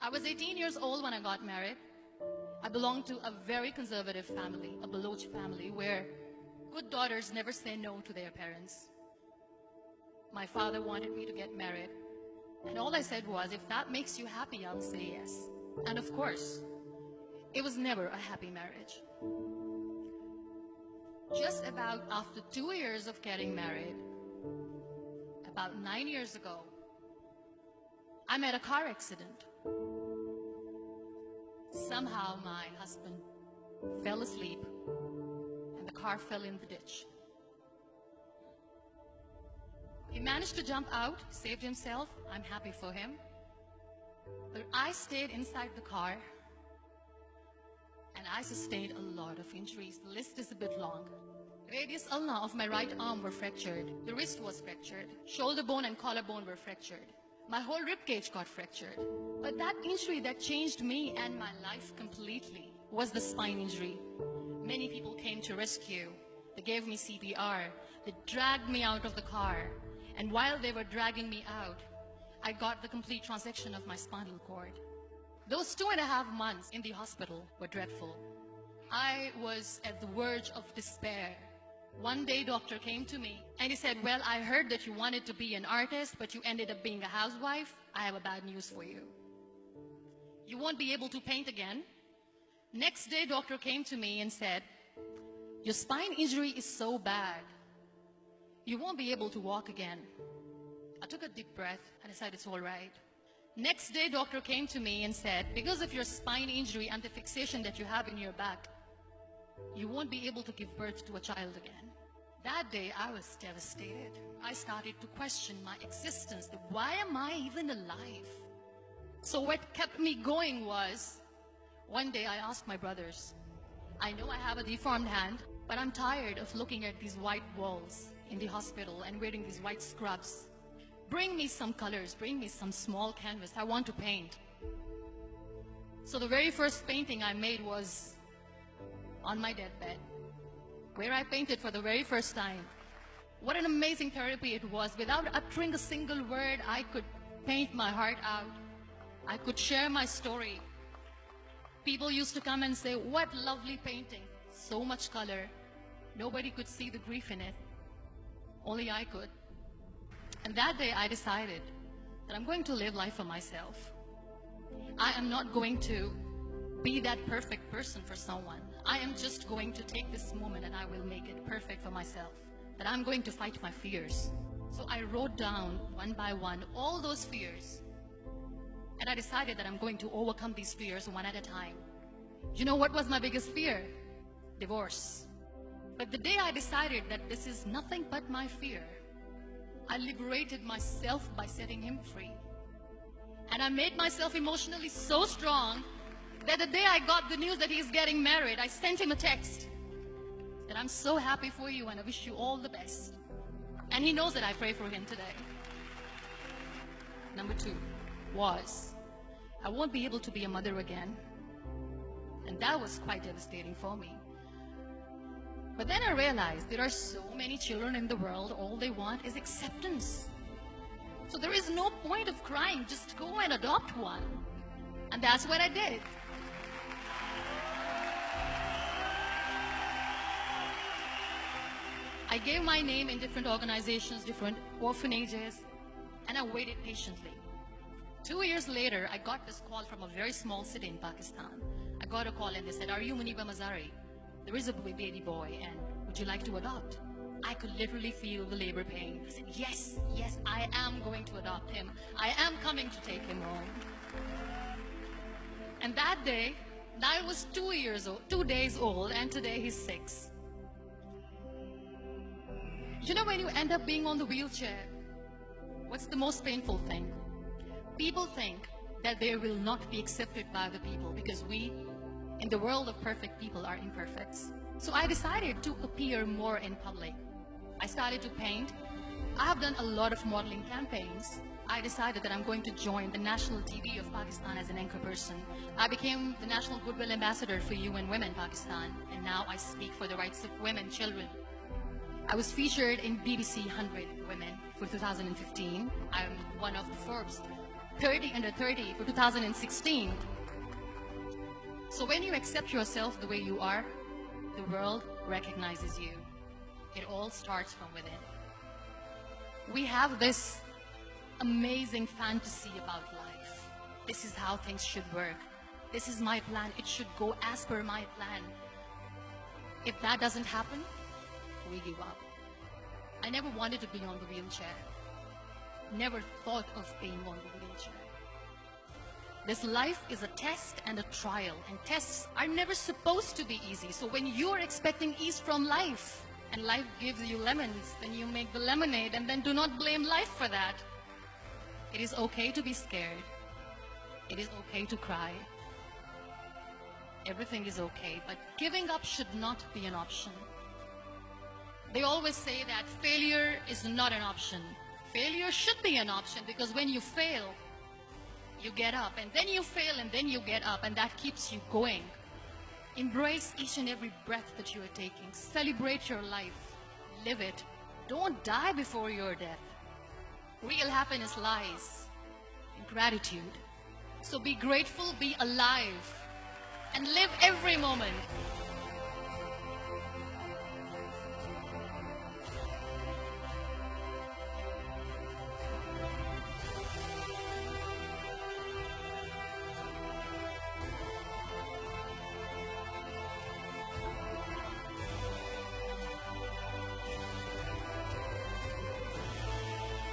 I was 18 years old when I got married. I belonged to a very conservative family, a Baloch family, where good daughters never say no to their parents. My father wanted me to get married, and all I said was, if that makes you happy, I'll say yes. And of course, it was never a happy marriage. Just about after 2 years of getting married, about 9 years ago, I met a car accident. Somehow my husband fell asleep and the car fell in the ditch. He managed to jump out, saved himself. I'm happy for him. But I stayed inside the car and I sustained a lot of injuries. The list is a bit long. Radius ulna of my right arm were fractured. The wrist was fractured. Shoulder bone and collarbone were fractured. My whole rib cage got fractured. But that injury that changed me and my life completely was the spine injury. Many people came to rescue. They gave me CPR. They dragged me out of the car. And while they were dragging me out, I got the complete transection of my spinal cord. Those 2.5 months in the hospital were dreadful. I was at the verge of despair. One day, doctor came to me and he said, well, I heard that you wanted to be an artist, but you ended up being a housewife. I have a bad news for you. You won't be able to paint again. Next day, doctor came to me and said, your spine injury is so bad, you won't be able to walk again. I took a deep breath and I said, it's all right. Next day, doctor came to me and said, because of your spine injury and the fixation that you have in your back, you won't be able to give birth to a child again. That day, I was devastated. I started to question my existence. Why am I even alive? So what kept me going was, one day I asked my brothers, I know I have a deformed hand, but I'm tired of looking at these white walls in the hospital and wearing these white scrubs. Bring me some colors, bring me some small canvas. I want to paint. So the very first painting I made was on my deathbed, where I painted for the very first time. What an amazing therapy it was. Without uttering a single word, I could paint my heart out. I could share my story. People used to come and say, what lovely painting. So much color. Nobody could see the grief in it. Only I could. And that day I decided that I'm going to live life for myself. I am not going to be that perfect person for someone. I am just going to take this moment and I will make it perfect for myself. That I'm going to fight my fears. So I wrote down one by one all those fears. And I decided that I'm going to overcome these fears one at a time. You know what was my biggest fear? Divorce. But the day I decided that this is nothing but my fear, I liberated myself by setting him free. And I made myself emotionally so strong that the day I got the news that he's getting married, I sent him a text that I'm so happy for you and I wish you all the best. And he knows that I pray for him today. Number 2 was, I won't be able to be a mother again. And that was quite devastating for me. But then I realized there are so many children in the world, all they want is acceptance. So there is no point of crying, just go and adopt one. And that's what I did. I gave my name in different organizations, different orphanages, and I waited patiently. 2 years later, I got this call from a very small city in Pakistan. I got a call and they said, are you Muniba Mazari? There is a baby boy and would you like to adopt? I could literally feel the labor pain. I said, yes, yes, I am going to adopt him. I am coming to take him home. And that day, I was 2 days old, and today he's 6. You know, when you end up being on the wheelchair, what's the most painful thing? People think that they will not be accepted by the people because we, in the world of perfect people, are imperfects. So I decided to appear more in public. I started to paint. I have done a lot of modeling campaigns. I decided that I'm going to join the national TV of Pakistan as an anchor person. I became the National Goodwill Ambassador for UN Women Pakistan, and now I speak for the rights of women, children. I was featured in BBC 100 Women for 2015. I'm one of the Forbes 30 under 30 for 2016. So when you accept yourself the way you are, the world recognizes you. It all starts from within. We have this amazing fantasy about life. This is how things should work. This is my plan. It should go as per my plan. If that doesn't happen, we give up. I never wanted to be on the wheelchair. Never thought of being on the wheelchair. This life is a test and a trial, and tests are never supposed to be easy. So when you're expecting ease from life, and life gives you lemons, then you make the lemonade, and then do not blame life for that. It is okay to be scared. It is okay to cry. Everything is okay, but giving up should not be an option. They always say that failure is not an option. Failure should be an option, because when you fail, you get up, and then you fail, and then you get up, and that keeps you going. Embrace each and every breath that you are taking. Celebrate your life. Live it. Don't die before your death. Real happiness lies in gratitude. So be grateful, be alive, and live every moment.